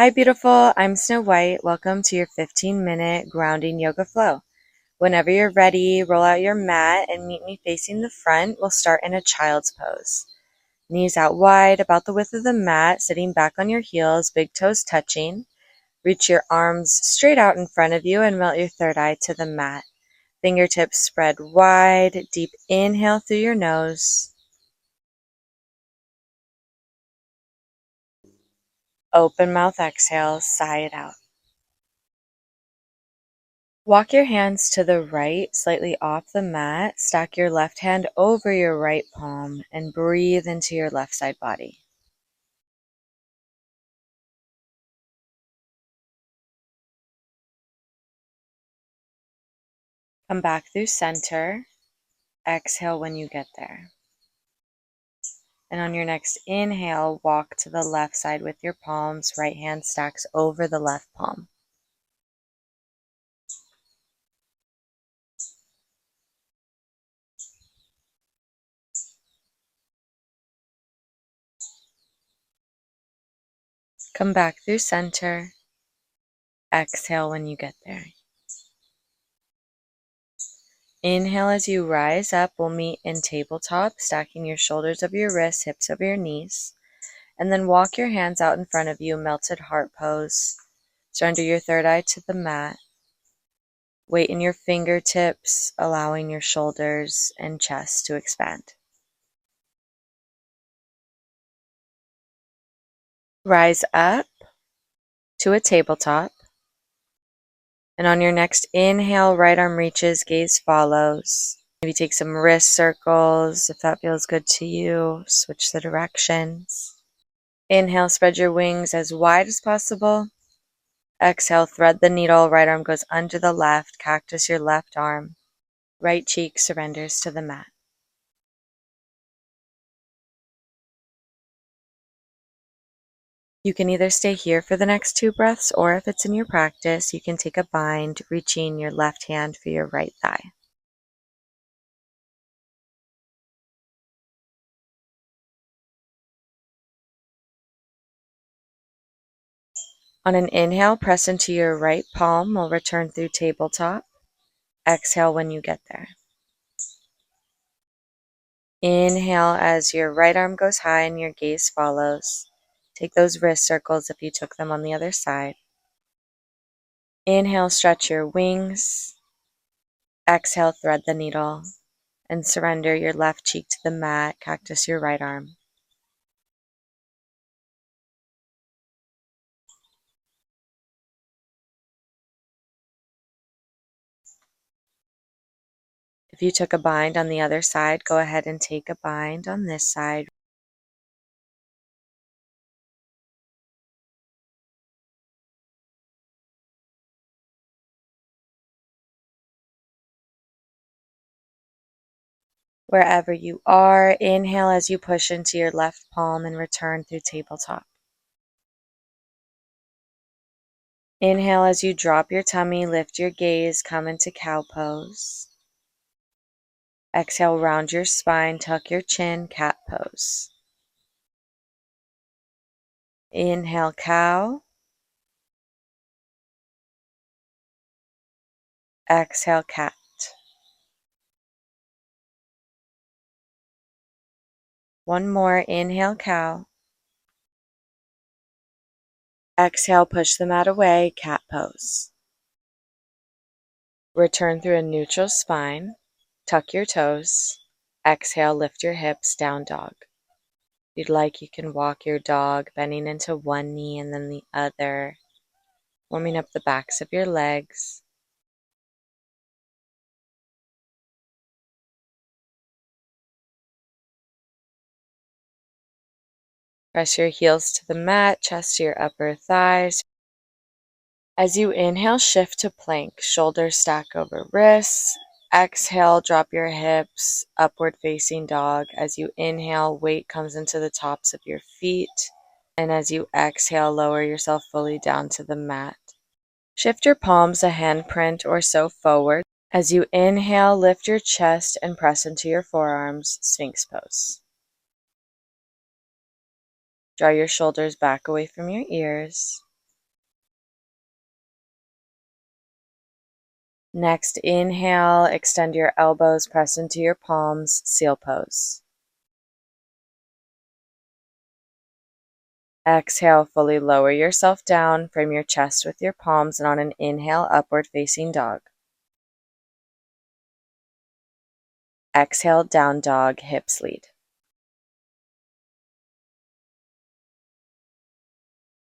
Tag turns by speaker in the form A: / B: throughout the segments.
A: Hi, beautiful. I'm Snow White. Welcome to your 15-minute grounding yoga flow. Whenever you're ready, roll out your mat and meet me facing the front. We'll start in a child's pose. Knees out wide, about the width of the mat, sitting back on your heels, big toes touching. Reach your arms straight out in front of you and melt your third eye to the mat. Fingertips spread wide. Deep inhale through your nose. Open mouth exhale, sigh it out. Walk your hands to the right, slightly off the mat. Stack your left hand over your right palm and breathe into your left side body. Come back through center. Exhale when you get there. And on your next inhale, walk to the left side with your palms. Right hand stacks over the left palm. Come back through center. Exhale when you get there. Inhale as you rise up. We'll meet in tabletop, stacking your shoulders over your wrists, hips over your knees. And then walk your hands out in front of you, melted heart pose. Surrender your third eye to the mat. Weight in your fingertips, allowing your shoulders and chest to expand. Rise up to a tabletop. And on your next inhale, right arm reaches, gaze follows. Maybe take some wrist circles if that feels good to you. Switch the directions. Inhale, spread your wings as wide as possible. Exhale, thread the needle. Right arm goes under the left. Cactus your left arm. Right cheek surrenders to the mat. You can either stay here for the next 2 breaths, or if it's in your practice, you can take a bind, reaching your left hand for your right thigh. On an inhale, press into your right palm. We'll return through tabletop. Exhale when you get there. Inhale as your right arm goes high and your gaze follows. Take those wrist circles if you took them on the other side. Inhale, stretch your wings. Exhale, thread the needle. And surrender your left cheek to the mat. Cactus your right arm. If you took a bind on the other side, go ahead and take a bind on this side. Wherever you are, inhale as you push into your left palm and return through tabletop. Inhale as you drop your tummy, lift your gaze, come into cow pose. Exhale, round your spine, tuck your chin, cat pose. Inhale, cow. Exhale, cat. One more, inhale, cow. Exhale, push the mat away, cat pose. Return through a neutral spine, tuck your toes. Exhale, lift your hips, down dog. If you'd like, you can walk your dog, bending into one knee and then the other, warming up the backs of your legs. Press your heels to the mat, chest to your upper thighs. As you inhale, shift to plank, shoulders stack over wrists. Exhale, drop your hips, upward facing dog. As you inhale, weight comes into the tops of your feet. And as you exhale, lower yourself fully down to the mat. Shift your palms a handprint or so forward. As you inhale, lift your chest and press into your forearms, Sphinx pose. Draw your shoulders back away from your ears. Next, inhale, extend your elbows, press into your palms, seal pose. Exhale, fully lower yourself down, frame your chest with your palms, and on an inhale, upward facing dog. Exhale, down dog, hips lead.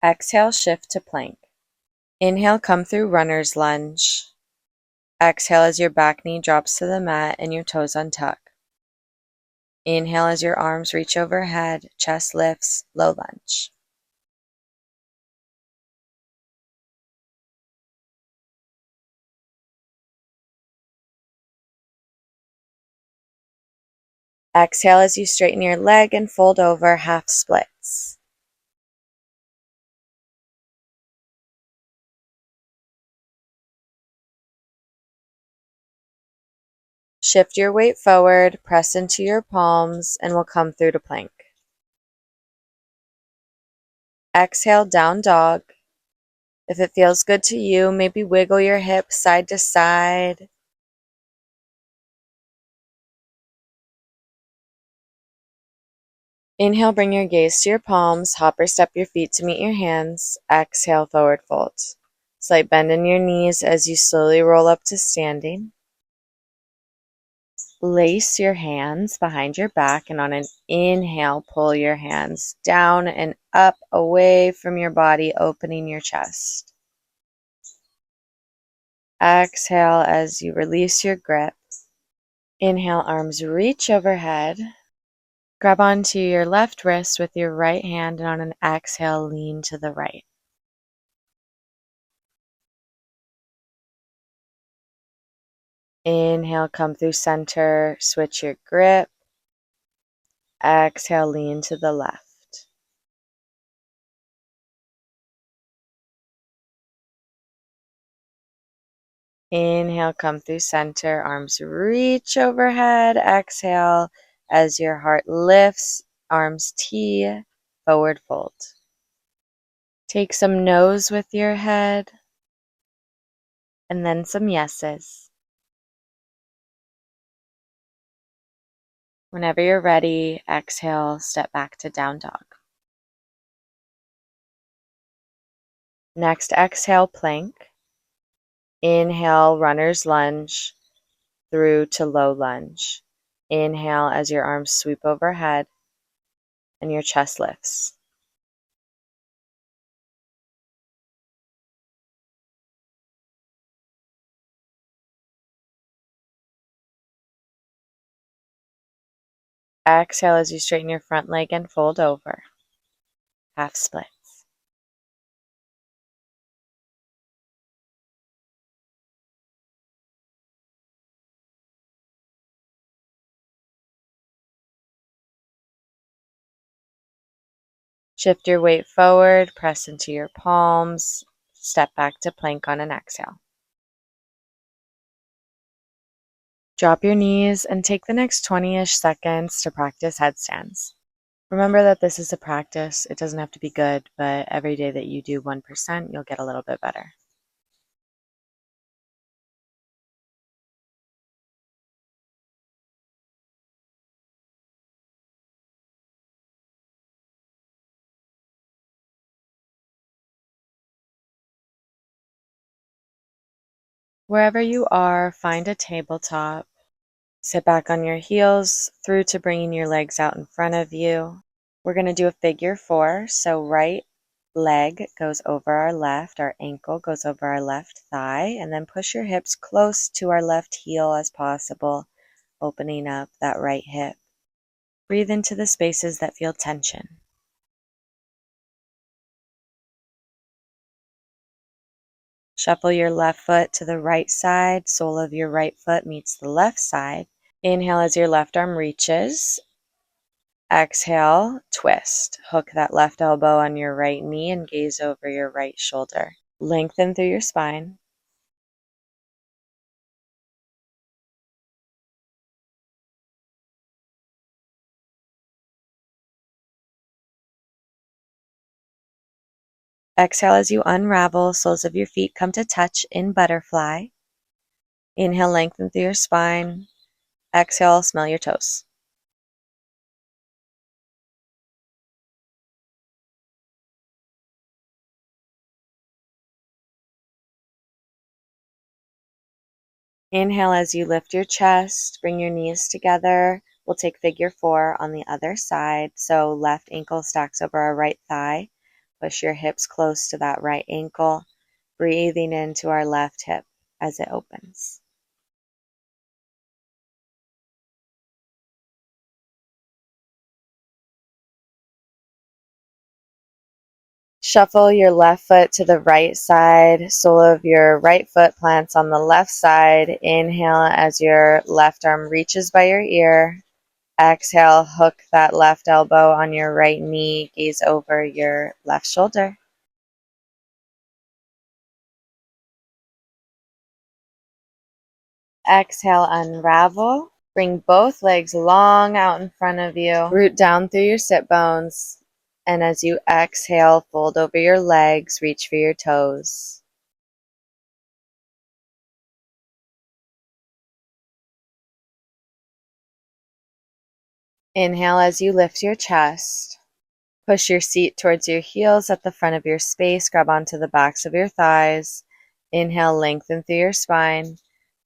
A: Exhale, shift to plank. Inhale, come through runner's lunge. Exhale as your back knee drops to the mat and your toes untuck. Inhale as your arms reach overhead, chest lifts, low lunge. Exhale as you straighten your leg and fold over, half splits. Shift your weight forward, press into your palms, and we'll come through to plank. Exhale, down dog. If it feels good to you, maybe wiggle your hips side to side. Inhale, bring your gaze to your palms, hop or step your feet to meet your hands. Exhale, forward fold. Slight bend in your knees as you slowly roll up to standing. Lace your hands behind your back, and on an inhale, pull your hands down and up away from your body, opening your chest. Exhale as you release your grip. Inhale, arms reach overhead. Grab onto your left wrist with your right hand, and on an exhale, lean to the right. Inhale, come through center, switch your grip. Exhale, lean to the left. Inhale, come through center, arms reach overhead. Exhale, as your heart lifts, arms T, forward fold. Take some no's with your head, and then some yeses. Whenever you're ready, exhale, step back to down dog. Next, exhale, plank. Inhale, runner's lunge through to low lunge. Inhale as your arms sweep overhead and your chest lifts. Exhale as you straighten your front leg and fold over. Half splits. Shift your weight forward, press into your palms, step back to plank on an exhale. Drop your knees and take the next 20-ish seconds to practice headstands. Remember that this is a practice. It doesn't have to be good, but every day that you do 1%, you'll get a little bit better. Wherever you are, find a tabletop. Sit back on your heels through to bringing your legs out in front of you. We're going to do a figure 4. So right leg goes over our left, our ankle goes over our left thigh, and then push your hips close to our left heel as possible, opening up that right hip. Breathe into the spaces that feel tension. Shuffle your left foot to the right side, sole of your right foot meets the left side. Inhale as your left arm reaches. Exhale, twist. Hook that left elbow on your right knee and gaze over your right shoulder. Lengthen through your spine. Exhale as you unravel, soles of your feet come to touch in butterfly. Inhale, lengthen through your spine. Exhale, smell your toes. Inhale as you lift your chest, bring your knees together. We'll take figure 4 on the other side. So left ankle stacks over our right thigh. Push your hips close to that right ankle, breathing into our left hip as it opens. Shuffle your left foot to the right side. Sole of your right foot plants on the left side. Inhale as your left arm reaches by your ear. Exhale, hook that left elbow on your right knee. Gaze over your left shoulder. Exhale, unravel. Bring both legs long out in front of you. Root down through your sit bones. And as you exhale, fold over your legs, reach for your toes. Inhale as you lift your chest. Push your seat towards your heels at the front of your space. Grab onto the backs of your thighs. Inhale, lengthen through your spine.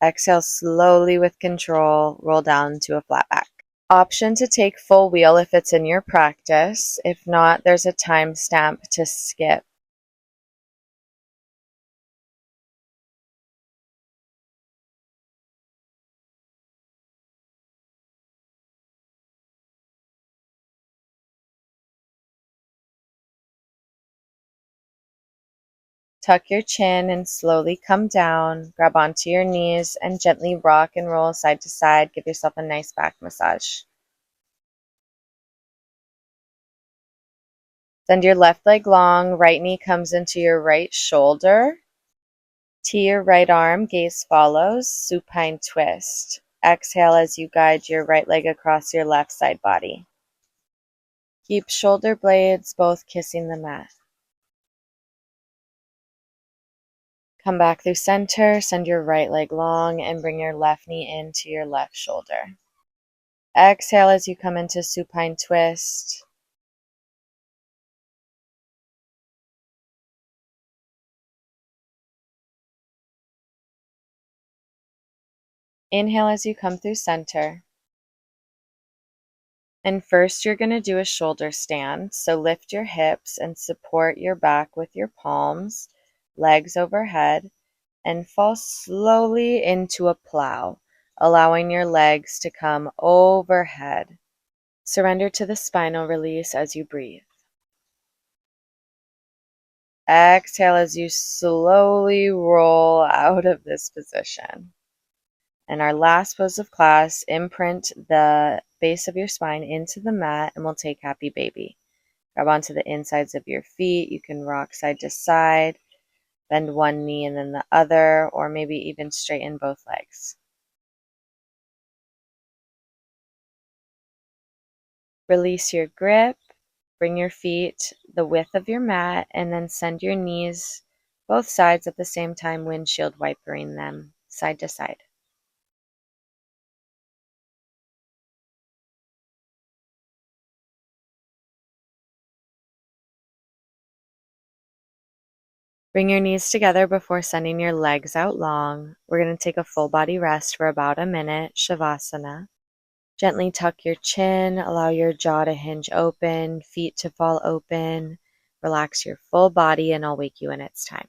A: Exhale, slowly with control, roll down to a flat back. Option to take full wheel if it's in your practice. If not, there's a timestamp to skip. Tuck your chin and slowly come down. Grab onto your knees and gently rock and roll side to side. Give yourself a nice back massage. Send your left leg long. Right knee comes into your right shoulder. Tee your right arm. Gaze follows. Supine twist. Exhale as you guide your right leg across your left side body. Keep shoulder blades both kissing the mat. Come back through center, send your right leg long, and bring your left knee into your left shoulder. Exhale as you come into supine twist. Inhale as you come through center. And first you're going to do a shoulder stand. So lift your hips and support your back with your palms, legs overhead, and fall slowly into a plow, allowing your legs to come overhead. Surrender to the spinal release as you breathe. Exhale as you slowly roll out of this position. And our last pose of class, imprint the base of your spine into the mat, and we'll take happy baby. Grab onto the insides of your feet. You can rock side to side, bend one knee and then the other, or maybe even straighten both legs. Release your grip. Bring your feet the width of your mat, and then send your knees both sides at the same time, windshield wipering them side to side. Bring your knees together before sending your legs out long. We're going to take a full body rest for about a minute, Savasana. Gently tuck your chin, allow your jaw to hinge open, feet to fall open. Relax your full body, and I'll wake you when it's time.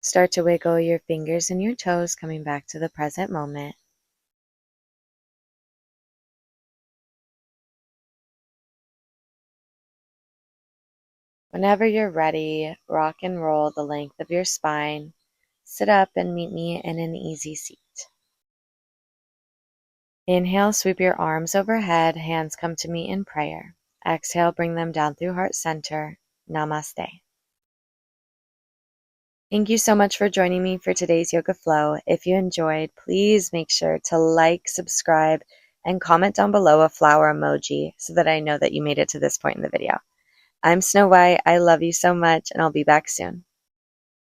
A: Start to wiggle your fingers and your toes, coming back to the present moment. Whenever you're ready, rock and roll the length of your spine. Sit up and meet me in an easy seat. Inhale, sweep your arms overhead, hands come to me in prayer. Exhale, bring them down through heart center. Namaste. Thank you so much for joining me for today's yoga flow. If you enjoyed, please make sure to like, subscribe, and comment down below a flower emoji so that I know that you made it to this point in the video. I'm Snow White. I love you so much, and I'll be back soon.